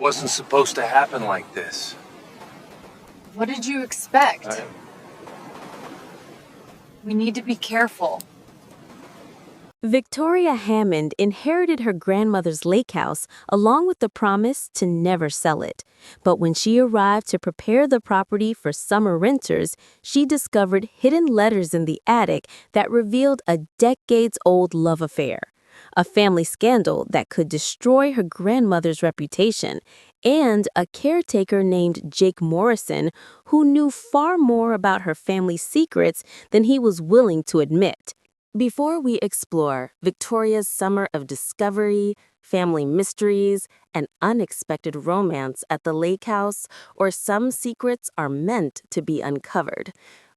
wasn't supposed to happen like this. What did you expect? We need to be careful. Victoria Hammond inherited her grandmother's lake house along with the promise to never sell it. But when she arrived to prepare the property for summer renters, she discovered hidden letters in the attic that revealed a decades-old love affair, a family scandal that could destroy her grandmother's reputation, and a caretaker named Jake Morrison who knew far more about her family's secrets than he was willing to admit. Before we explore Victoria's summer of discovery, family mysteries, and unexpected romance at the lake house, or some secrets are meant to be uncovered,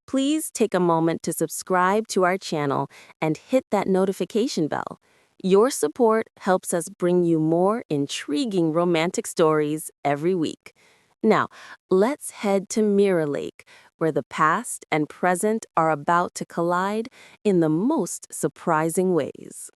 please take a moment to subscribe to our channel and hit that notification bell. Your support helps us bring you more intriguing romantic stories every week. Now, let's head to Mirror Lake, where the past and present are about to collide in the most surprising ways.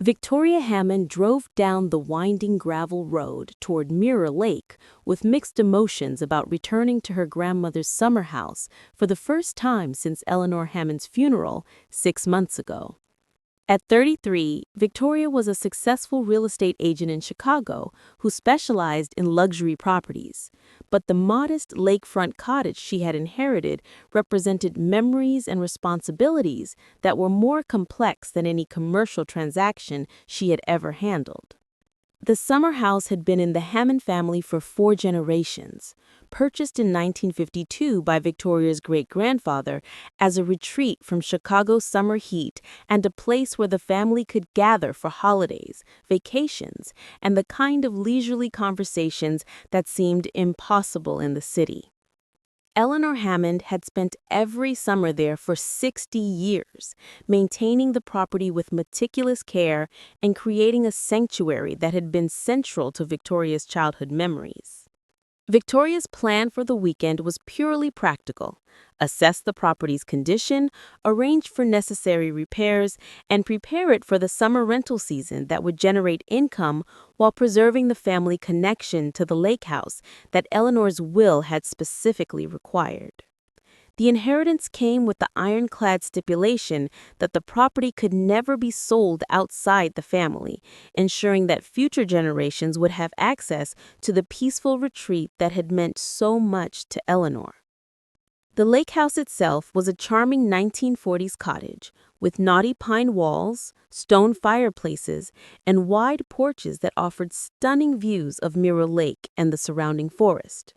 Victoria Hammond drove down the winding gravel road toward Mirror Lake with mixed emotions about returning to her grandmother's summer house for the first time since Eleanor Hammond's funeral 6 months ago. At 33, Victoria was a successful real estate agent in Chicago who specialized in luxury properties. But the modest lakefront cottage she had inherited represented memories and responsibilities that were more complex than any commercial transaction she had ever handled. The summer house had been in the Hammond family for 4 generations, purchased in 1952 by Victoria's great-grandfather as a retreat from Chicago's summer heat and a place where the family could gather for holidays, vacations, and the kind of leisurely conversations that seemed impossible in the city. Eleanor Hammond had spent every summer there for 60 years, maintaining the property with meticulous care and creating a sanctuary that had been central to Victoria's childhood memories. Victoria's plan for the weekend was purely practical: assess the property's condition, arrange for necessary repairs, and prepare it for the summer rental season that would generate income while preserving the family connection to the lake house that Eleanor's will had specifically required. The inheritance came with the ironclad stipulation that the property could never be sold outside the family, ensuring that future generations would have access to the peaceful retreat that had meant so much to Eleanor. The lake house itself was a charming 1940s cottage with knotty pine walls, stone fireplaces, and wide porches that offered stunning views of Mirror Lake and the surrounding forest.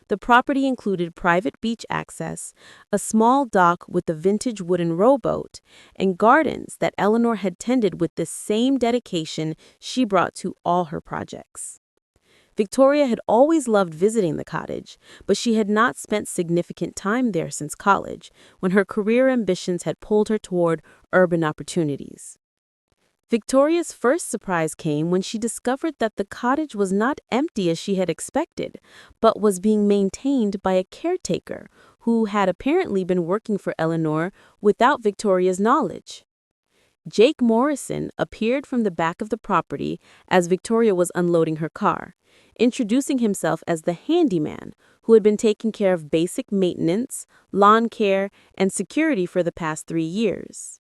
The property included private beach access, a small dock with a vintage wooden rowboat, and gardens that Eleanor had tended with the same dedication she brought to all her projects. Victoria had always loved visiting the cottage, but she had not spent significant time there since college, when her career ambitions had pulled her toward urban opportunities. Victoria's first surprise came when she discovered that the cottage was not empty as she had expected, but was being maintained by a caretaker who had apparently been working for Eleanor without Victoria's knowledge. Jake Morrison appeared from the back of the property as Victoria was unloading her car, introducing himself as the handyman who had been taking care of basic maintenance, lawn care, and security for the past 3 years.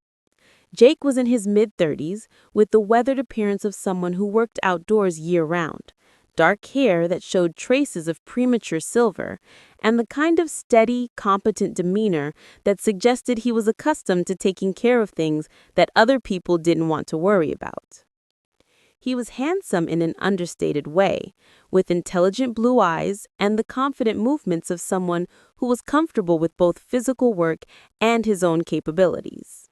Jake was in his mid-30s, with the weathered appearance of someone who worked outdoors year-round, dark hair that showed traces of premature silver, and the kind of steady, competent demeanor that suggested he was accustomed to taking care of things that other people didn't want to worry about. He was handsome in an understated way, with intelligent blue eyes and the confident movements of someone who was comfortable with both physical work and his own capabilities.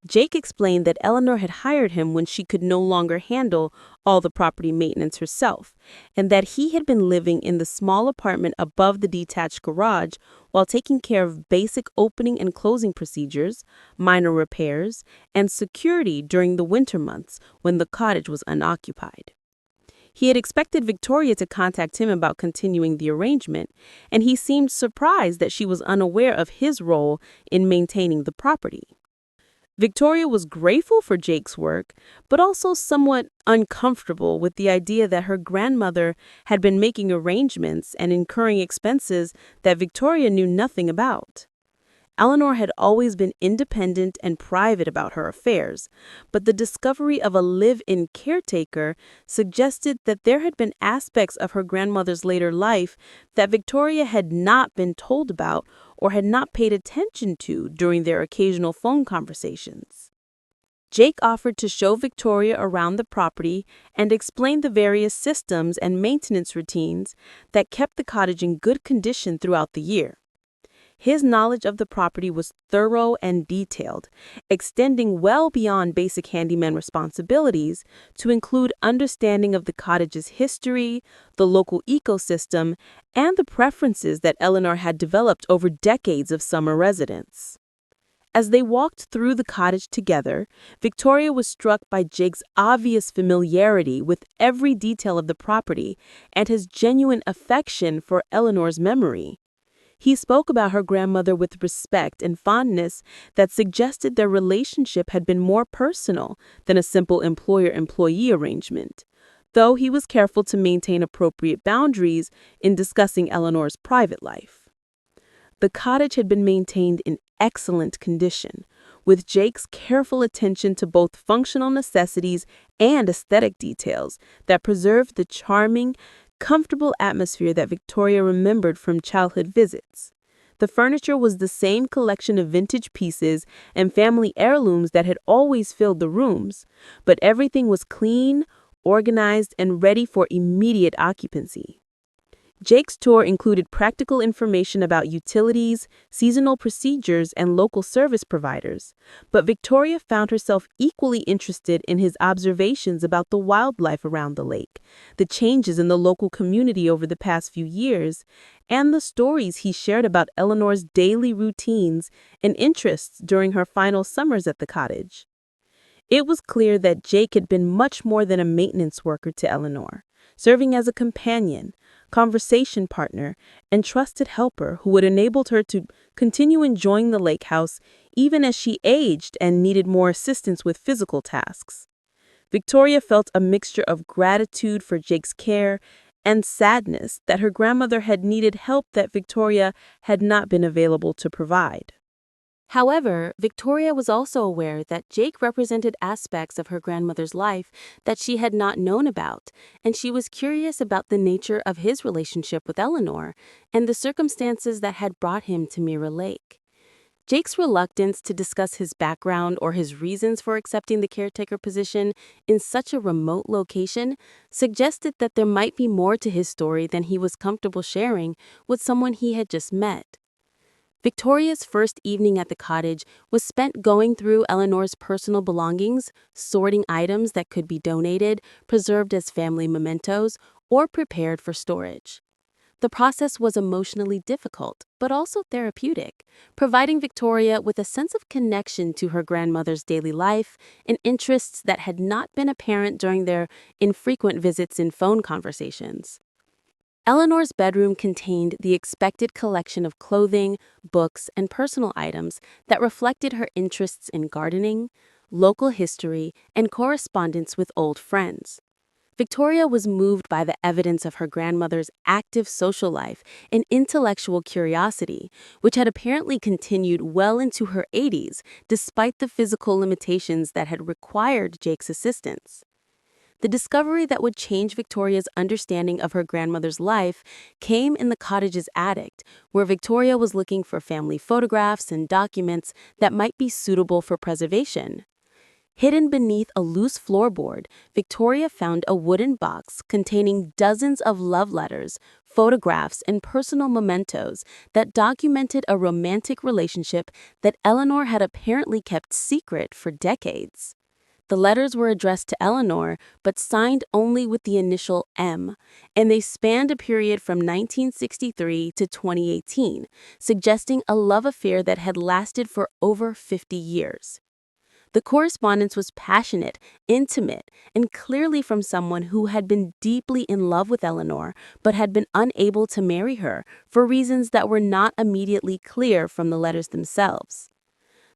Jake explained that Eleanor had hired him when she could no longer handle all the property maintenance herself, and that he had been living in the small apartment above the detached garage while taking care of basic opening and closing procedures, minor repairs, and security during the winter months when the cottage was unoccupied. He had expected Victoria to contact him about continuing the arrangement, and he seemed surprised that she was unaware of his role in maintaining the property. Victoria was grateful for Jake's work, but also somewhat uncomfortable with the idea that her grandmother had been making arrangements and incurring expenses that Victoria knew nothing about. Eleanor had always been independent and private about her affairs, but the discovery of a live-in caretaker suggested that there had been aspects of her grandmother's later life that Victoria had not been told about or had not paid attention to during their occasional phone conversations. Jake offered to show Victoria around the property and explain the various systems and maintenance routines that kept the cottage in good condition throughout the year. His knowledge of the property was thorough and detailed, extending well beyond basic handyman responsibilities to include understanding of the cottage's history, the local ecosystem, and the preferences that Eleanor had developed over decades of summer residence. As they walked through the cottage together, Victoria was struck by Jake's obvious familiarity with every detail of the property and his genuine affection for Eleanor's memory. He spoke about her grandmother with respect and fondness that suggested their relationship had been more personal than a simple employer-employee arrangement, though he was careful to maintain appropriate boundaries in discussing Eleanor's private life. The cottage had been maintained in excellent condition, with Jake's careful attention to both functional necessities and aesthetic details that preserved the charming, comfortable atmosphere that Victoria remembered from childhood visits. The furniture was the same collection of vintage pieces and family heirlooms that had always filled the rooms, but everything was clean, organized, and ready for immediate occupancy. Jake's tour included practical information about utilities, seasonal procedures, and local service providers, but Victoria found herself equally interested in his observations about the wildlife around the lake, the changes in the local community over the past few years, and the stories he shared about Eleanor's daily routines and interests during her final summers at the cottage. It was clear that Jake had been much more than a maintenance worker to Eleanor, serving as a companion, conversation partner, and trusted helper who had enabled her to continue enjoying the lake house even as she aged and needed more assistance with physical tasks. Victoria felt a mixture of gratitude for Jake's care and sadness that her grandmother had needed help that Victoria had not been available to provide. However, Victoria was also aware that Jake represented aspects of her grandmother's life that she had not known about, and she was curious about the nature of his relationship with Eleanor and the circumstances that had brought him to Mirror Lake. Jake's reluctance to discuss his background or his reasons for accepting the caretaker position in such a remote location suggested that there might be more to his story than he was comfortable sharing with someone he had just met. Victoria's first evening at the cottage was spent going through Eleanor's personal belongings, sorting items that could be donated, preserved as family mementos, or prepared for storage. The process was emotionally difficult, but also therapeutic, providing Victoria with a sense of connection to her grandmother's daily life and interests that had not been apparent during their infrequent visits and phone conversations. Eleanor's bedroom contained the expected collection of clothing, books, and personal items that reflected her interests in gardening, local history, and correspondence with old friends. Victoria was moved by the evidence of her grandmother's active social life and intellectual curiosity, which had apparently continued well into her 80s despite the physical limitations that had required Jake's assistance. The discovery that would change Victoria's understanding of her grandmother's life came in the cottage's attic, where Victoria was looking for family photographs and documents that might be suitable for preservation. Hidden beneath a loose floorboard, Victoria found a wooden box containing dozens of love letters, photographs, and personal mementos that documented a romantic relationship that Eleanor had apparently kept secret for decades. The letters were addressed to Eleanor, but signed only with the initial M, and they spanned a period from 1963 to 2018, suggesting a love affair that had lasted for over 50 years. The correspondence was passionate, intimate, and clearly from someone who had been deeply in love with Eleanor, but had been unable to marry her for reasons that were not immediately clear from the letters themselves.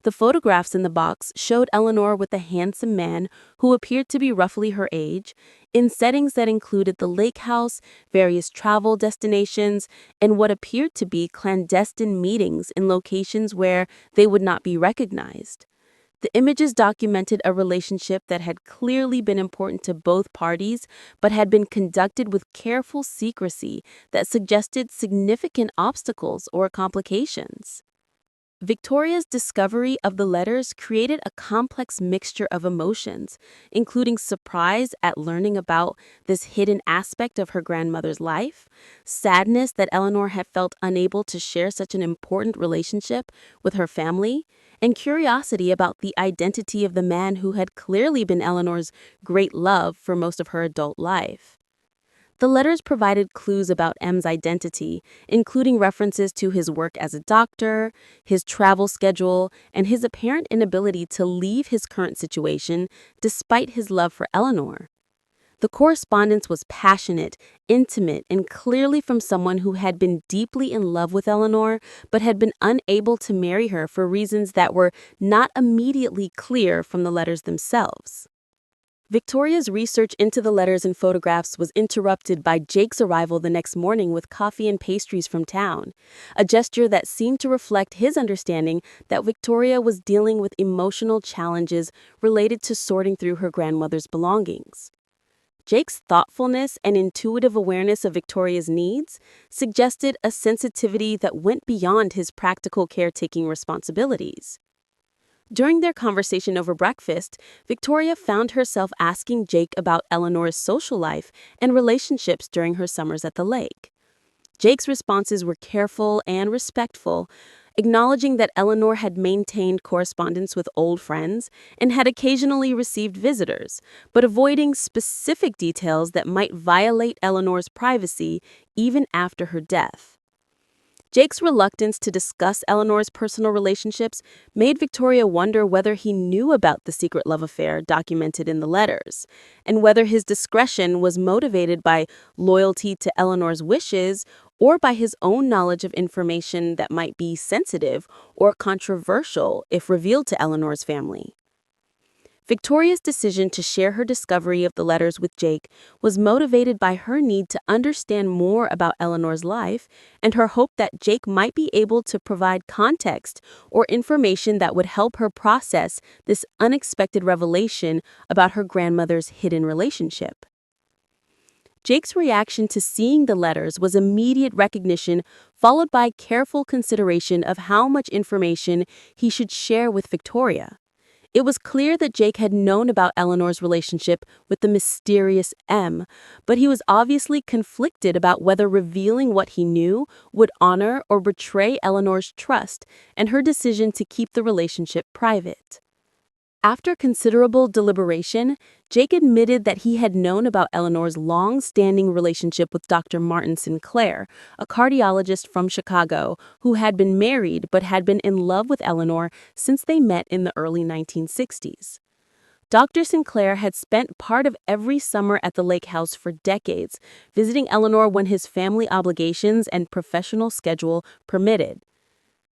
The photographs in the box showed Eleanor with a handsome man who appeared to be roughly her age, in settings that included the lake house, various travel destinations, and what appeared to be clandestine meetings in locations where they would not be recognized. The images documented a relationship that had clearly been important to both parties, but had been conducted with careful secrecy that suggested significant obstacles or complications. Victoria's discovery of the letters created a complex mixture of emotions, including surprise at learning about this hidden aspect of her grandmother's life, sadness that Eleanor had felt unable to share such an important relationship with her family, and curiosity about the identity of the man who had clearly been Eleanor's great love for most of her adult life. The letters provided clues about M's identity, including references to his work as a doctor, his travel schedule, and his apparent inability to leave his current situation despite his love for Eleanor. The correspondence was passionate, intimate, and clearly from someone who had been deeply in love with Eleanor, but had been unable to marry her for reasons that were not immediately clear from the letters themselves. Victoria's research into the letters and photographs was interrupted by Jake's arrival the next morning with coffee and pastries from town, a gesture that seemed to reflect his understanding that Victoria was dealing with emotional challenges related to sorting through her grandmother's belongings. Jake's thoughtfulness and intuitive awareness of Victoria's needs suggested a sensitivity that went beyond his practical caretaking responsibilities. During their conversation over breakfast, Victoria found herself asking Jake about Eleanor's social life and relationships during her summers at the lake. Jake's responses were careful and respectful, acknowledging that Eleanor had maintained correspondence with old friends and had occasionally received visitors, but avoiding specific details that might violate Eleanor's privacy even after her death. Jake's reluctance to discuss Eleanor's personal relationships made Victoria wonder whether he knew about the secret love affair documented in the letters, and whether his discretion was motivated by loyalty to Eleanor's wishes or by his own knowledge of information that might be sensitive or controversial if revealed to Eleanor's family. Victoria's decision to share her discovery of the letters with Jake was motivated by her need to understand more about Eleanor's life and her hope that Jake might be able to provide context or information that would help her process this unexpected revelation about her grandmother's hidden relationship. Jake's reaction to seeing the letters was immediate recognition, followed by careful consideration of how much information he should share with Victoria. It was clear that Jake had known about Eleanor's relationship with the mysterious M, but he was obviously conflicted about whether revealing what he knew would honor or betray Eleanor's trust and her decision to keep the relationship private. After considerable deliberation, Jake admitted that he had known about Eleanor's long-standing relationship with Dr. Martin Sinclair, a cardiologist from Chicago who had been married but had been in love with Eleanor since they met in the early 1960s. Dr. Sinclair had spent part of every summer at the lake house for decades, visiting Eleanor when his family obligations and professional schedule permitted.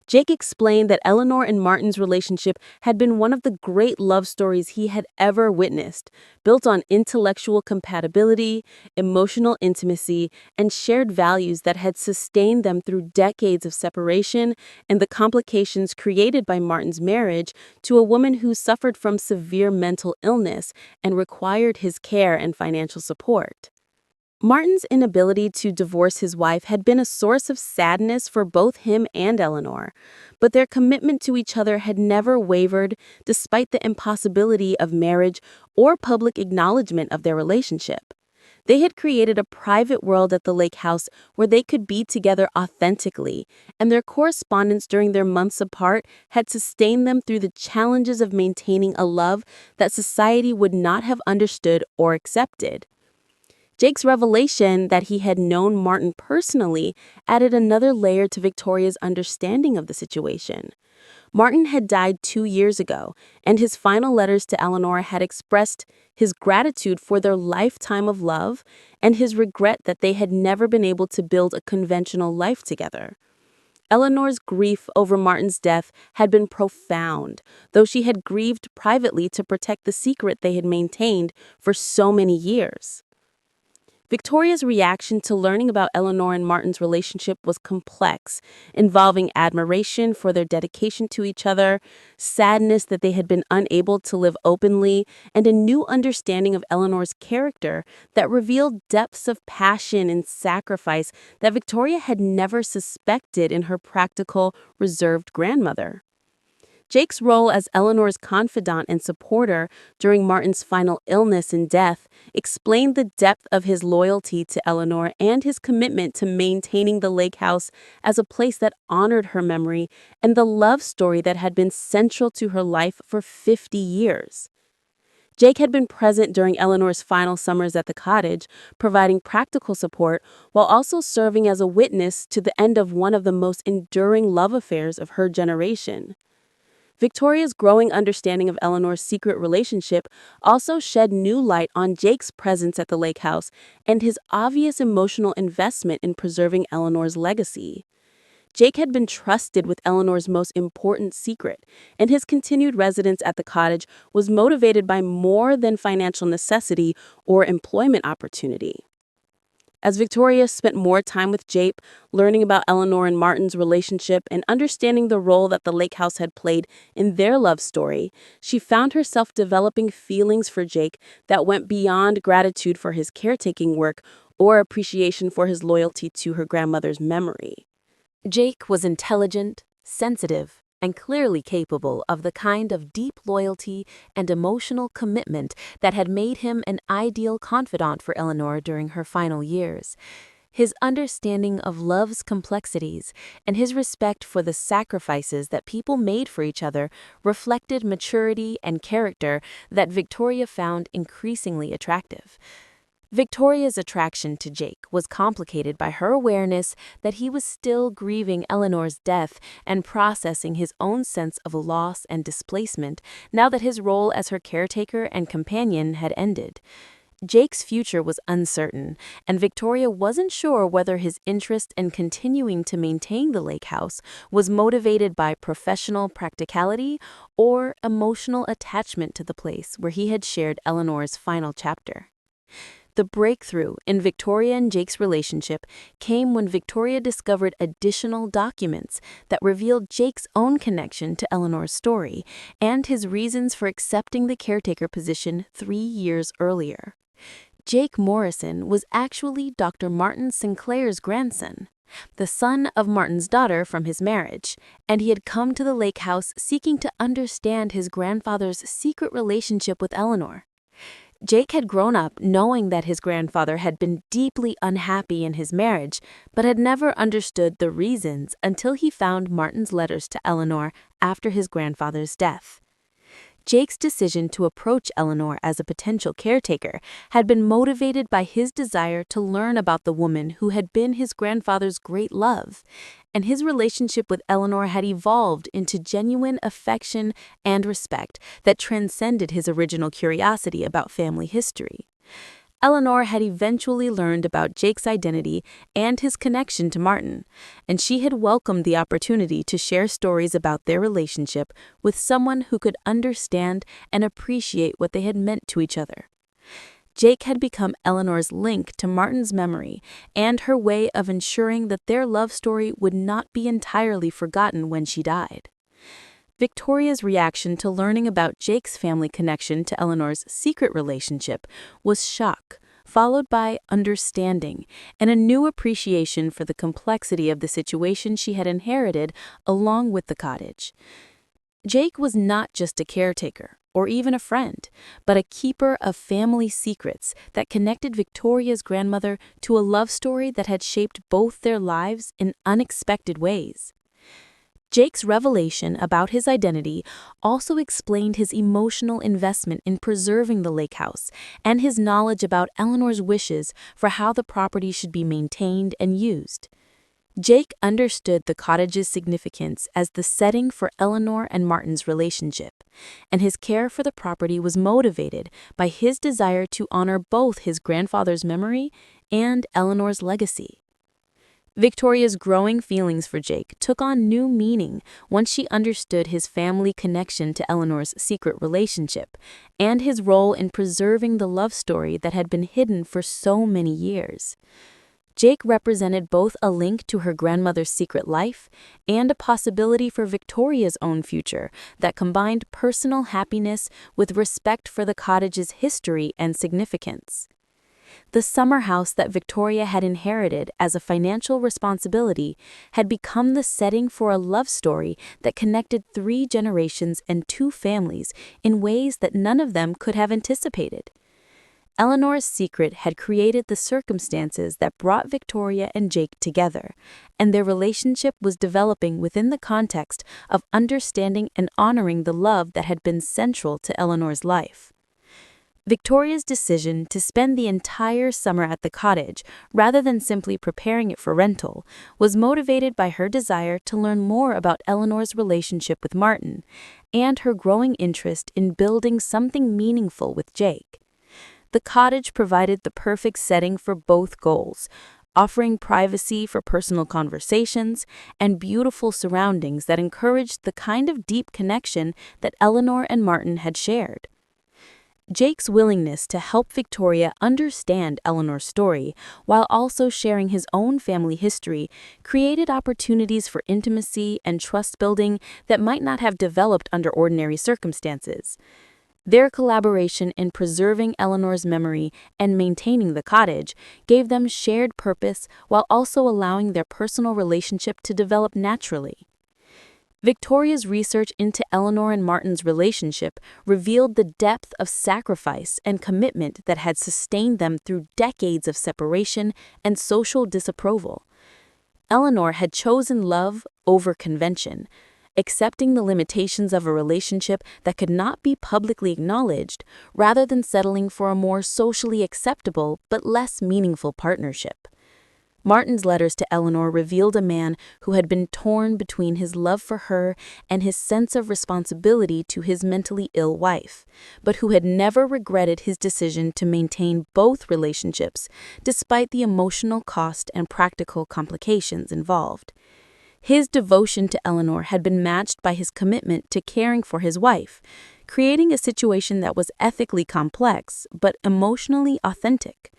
Jake explained that Eleanor and Martin's relationship had been one of the great love stories he had ever witnessed, built on intellectual compatibility, emotional intimacy, and shared values that had sustained them through decades of separation and the complications created by Martin's marriage to a woman who suffered from severe mental illness and required his care and financial support. Martin's inability to divorce his wife had been a source of sadness for both him and Eleanor, but their commitment to each other had never wavered despite the impossibility of marriage or public acknowledgement of their relationship. They had created a private world at the lake house where they could be together authentically, and their correspondence during their months apart had sustained them through the challenges of maintaining a love that society would not have understood or accepted. Jake's revelation that he had known Martin personally added another layer to Victoria's understanding of the situation. Martin had died 2 years ago, and his final letters to Eleanor had expressed his gratitude for their lifetime of love and his regret that they had never been able to build a conventional life together. Eleanor's grief over Martin's death had been profound, though she had grieved privately to protect the secret they had maintained for so many years. Victoria's reaction to learning about Eleanor and Martin's relationship was complex, involving admiration for their dedication to each other, sadness that they had been unable to live openly, and a new understanding of Eleanor's character that revealed depths of passion and sacrifice that Victoria had never suspected in her practical, reserved grandmother. Jake's role as Eleanor's confidant and supporter during Martin's final illness and death explained the depth of his loyalty to Eleanor and his commitment to maintaining the lake house as a place that honored her memory and the love story that had been central to her life for 50 years. Jake had been present during Eleanor's final summers at the cottage, providing practical support while also serving as a witness to the end of one of the most enduring love affairs of her generation. Victoria's growing understanding of Eleanor's secret relationship also shed new light on Jake's presence at the lake house and his obvious emotional investment in preserving Eleanor's legacy. Jake had been trusted with Eleanor's most important secret, and his continued residence at the cottage was motivated by more than financial necessity or employment opportunity. As Victoria spent more time with Jake, learning about Eleanor and Martin's relationship and understanding the role that the lake house had played in their love story, she found herself developing feelings for Jake that went beyond gratitude for his caretaking work or appreciation for his loyalty to her grandmother's memory. Jake was intelligent, sensitive, and clearly capable of the kind of deep loyalty and emotional commitment that had made him an ideal confidant for Eleanor during her final years. His understanding of love's complexities and his respect for the sacrifices that people made for each other reflected maturity and character that Victoria found increasingly attractive. Victoria's attraction to Jake was complicated by her awareness that he was still grieving Eleanor's death and processing his own sense of loss and displacement now that his role as her caretaker and companion had ended. Jake's future was uncertain, and Victoria wasn't sure whether his interest in continuing to maintain the lake house was motivated by professional practicality or emotional attachment to the place where he had shared Eleanor's final chapter. The breakthrough in Victoria and Jake's relationship came when Victoria discovered additional documents that revealed Jake's own connection to Eleanor's story and his reasons for accepting the caretaker position 3 years earlier. Jake Morrison was actually Dr. Martin Sinclair's grandson, the son of Martin's daughter from his marriage, and he had come to the lake house seeking to understand his grandfather's secret relationship with Eleanor. Jake had grown up knowing that his grandfather had been deeply unhappy in his marriage, but had never understood the reasons until he found Martin's letters to Eleanor after his grandfather's death. Jake's decision to approach Eleanor as a potential caretaker had been motivated by his desire to learn about the woman who had been his grandfather's great love, and his relationship with Eleanor had evolved into genuine affection and respect that transcended his original curiosity about family history. Eleanor had eventually learned about Jake's identity and his connection to Martin, and she had welcomed the opportunity to share stories about their relationship with someone who could understand and appreciate what they had meant to each other. Jake had become Eleanor's link to Martin's memory and her way of ensuring that their love story would not be entirely forgotten when she died. Victoria's reaction to learning about Jake's family connection to Eleanor's secret relationship was shock, followed by understanding and a new appreciation for the complexity of the situation she had inherited along with the cottage. Jake was not just a caretaker or even a friend, but a keeper of family secrets that connected Victoria's grandmother to a love story that had shaped both their lives in unexpected ways. Jake's revelation about his identity also explained his emotional investment in preserving the lake house and his knowledge about Eleanor's wishes for how the property should be maintained and used. Jake understood the cottage's significance as the setting for Eleanor and Martin's relationship, and his care for the property was motivated by his desire to honor both his grandfather's memory and Eleanor's legacy. Victoria's growing feelings for Jake took on new meaning once she understood his family connection to Eleanor's secret relationship and his role in preserving the love story that had been hidden for so many years. Jake represented both a link to her grandmother's secret life and a possibility for Victoria's own future that combined personal happiness with respect for the cottage's history and significance. The summer house that Victoria had inherited as a financial responsibility had become the setting for a love story that connected 3 generations and 2 families in ways that none of them could have anticipated. Eleanor's secret had created the circumstances that brought Victoria and Jake together, and their relationship was developing within the context of understanding and honoring the love that had been central to Eleanor's life. Victoria's decision to spend the entire summer at the cottage, rather than simply preparing it for rental, was motivated by her desire to learn more about Eleanor's relationship with Martin, and her growing interest in building something meaningful with Jake. The cottage provided the perfect setting for both goals, offering privacy for personal conversations and beautiful surroundings that encouraged the kind of deep connection that Eleanor and Martin had shared. Jake's willingness to help Victoria understand Eleanor's story while also sharing his own family history created opportunities for intimacy and trust building that might not have developed under ordinary circumstances. Their collaboration in preserving Eleanor's memory and maintaining the cottage gave them shared purpose while also allowing their personal relationship to develop naturally. Victoria's research into Eleanor and Martin's relationship revealed the depth of sacrifice and commitment that had sustained them through decades of separation and social disapproval. Eleanor had chosen love over convention, accepting the limitations of a relationship that could not be publicly acknowledged, rather than settling for a more socially acceptable but less meaningful partnership. Martin's letters to Eleanor revealed a man who had been torn between his love for her and his sense of responsibility to his mentally ill wife, but who had never regretted his decision to maintain both relationships, despite the emotional cost and practical complications involved. His devotion to Eleanor had been matched by his commitment to caring for his wife, creating a situation that was ethically complex but emotionally authentic.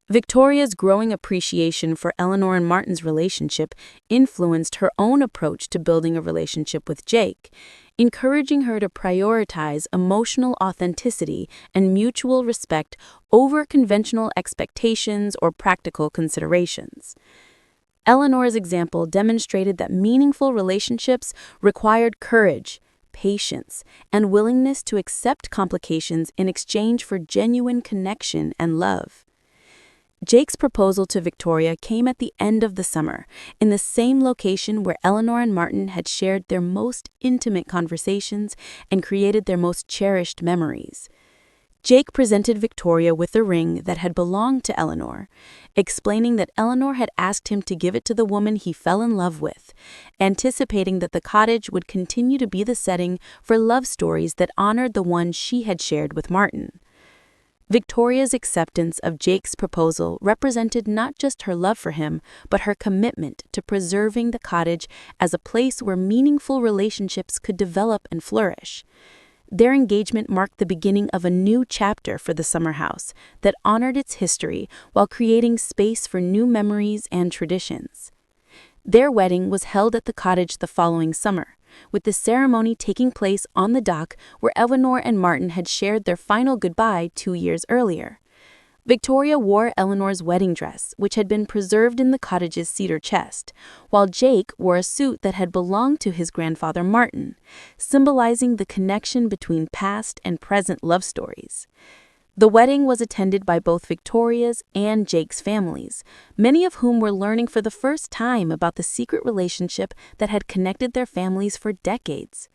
Victoria's growing appreciation for Eleanor and Martin's relationship influenced her own approach to building a relationship with Jake, encouraging her to prioritize emotional authenticity and mutual respect over conventional expectations or practical considerations. Eleanor's example demonstrated that meaningful relationships required courage, patience, and willingness to accept complications in exchange for genuine connection and love. Jake's proposal to Victoria came at the end of the summer, in the same location where Eleanor and Martin had shared their most intimate conversations and created their most cherished memories. Jake presented Victoria with a ring that had belonged to Eleanor, explaining that Eleanor had asked him to give it to the woman he fell in love with, anticipating that the cottage would continue to be the setting for love stories that honored the one she had shared with Martin. Victoria's acceptance of Jake's proposal represented not just her love for him, but her commitment to preserving the cottage as a place where meaningful relationships could develop and flourish. Their engagement marked the beginning of a new chapter for the summer house that honored its history while creating space for new memories and traditions. Their wedding was held at the cottage the following summer, with the ceremony taking place on the dock where Eleanor and Martin had shared their final goodbye 2 years earlier. Victoria wore Eleanor's wedding dress, which had been preserved in the cottage's cedar chest, while Jake wore a suit that had belonged to his grandfather Martin, symbolizing the connection between past and present love stories. The wedding was attended by both Victoria's and Jake's families, many of whom were learning for the first time about the secret relationship that had connected their families for decades.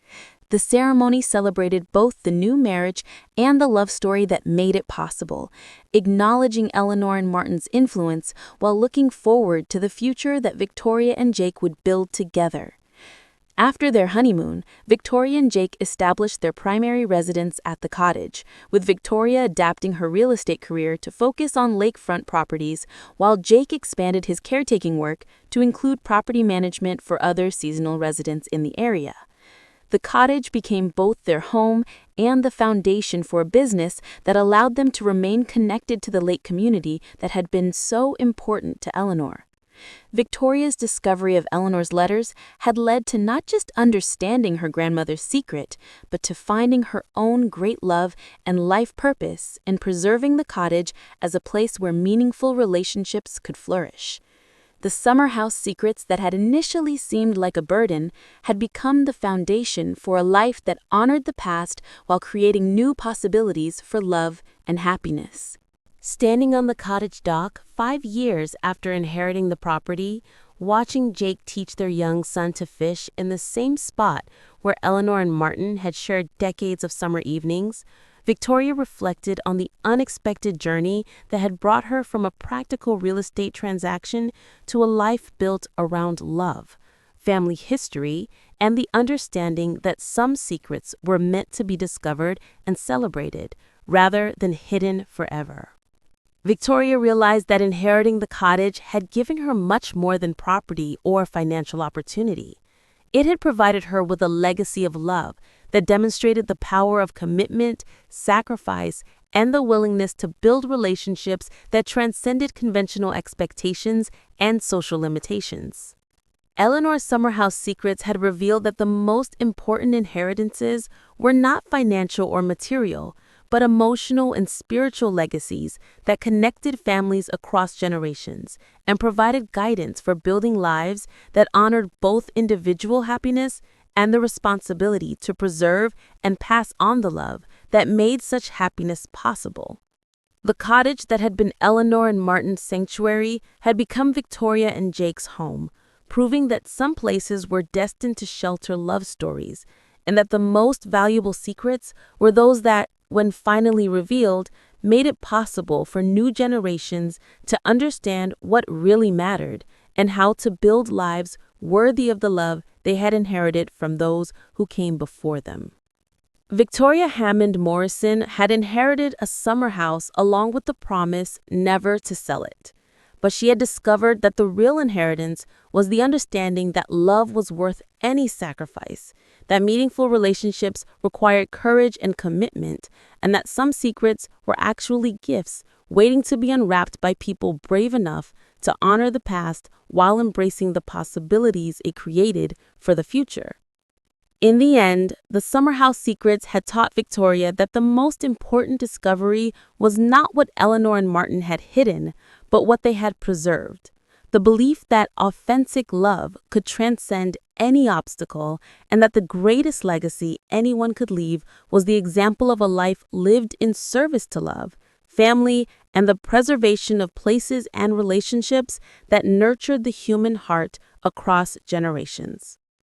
The ceremony celebrated both the new marriage and the love story that made it possible, acknowledging Eleanor and Martin's influence while looking forward to the future that Victoria and Jake would build together. After their honeymoon, Victoria and Jake established their primary residence at the cottage, with Victoria adapting her real estate career to focus on lakefront properties, while Jake expanded his caretaking work to include property management for other seasonal residents in the area. The cottage became both their home and the foundation for a business that allowed them to remain connected to the lake community that had been so important to Eleanor. Victoria's discovery of Eleanor's letters had led to not just understanding her grandmother's secret, but to finding her own great love and life purpose in preserving the cottage as a place where meaningful relationships could flourish. The summer house secrets that had initially seemed like a burden had become the foundation for a life that honored the past while creating new possibilities for love and happiness. Standing on the cottage dock 5 years after inheriting the property, watching Jake teach their young son to fish in the same spot where Eleanor and Martin had shared decades of summer evenings, Victoria reflected on the unexpected journey that had brought her from a practical real estate transaction to a life built around love, family history, and the understanding that some secrets were meant to be discovered and celebrated rather than hidden forever. Victoria realized that inheriting the cottage had given her much more than property or financial opportunity. It had provided her with a legacy of love that demonstrated the power of commitment, sacrifice, and the willingness to build relationships that transcended conventional expectations and social limitations. Eleanor's summer house secrets had revealed that the most important inheritances were not financial or material, but emotional and spiritual legacies that connected families across generations and provided guidance for building lives that honored both individual happiness and the responsibility to preserve and pass on the love that made such happiness possible. The cottage that had been Eleanor and Martin's sanctuary had become Victoria and Jake's home, proving that some places were destined to shelter love stories, and that the most valuable secrets were those that, when finally revealed, made it possible for new generations to understand what really mattered and how to build lives worthy of the love they had inherited from those who came before them. Victoria Hammond Morrison had inherited a summer house along with the promise never to sell it. But she had discovered that the real inheritance was the understanding that love was worth any sacrifice, that meaningful relationships required courage and commitment, and that some secrets were actually gifts waiting to be unwrapped by people brave enough to honor the past while embracing the possibilities it created for the future. In the end, the summer house secrets had taught Victoria that the most important discovery was not what Eleanor and Martin had hidden, but what they had preserved. The belief that authentic love could transcend any obstacle and that the greatest legacy anyone could leave was the example of a life lived in service to love, family, and the preservation of places and relationships that nurtured the human heart across generations.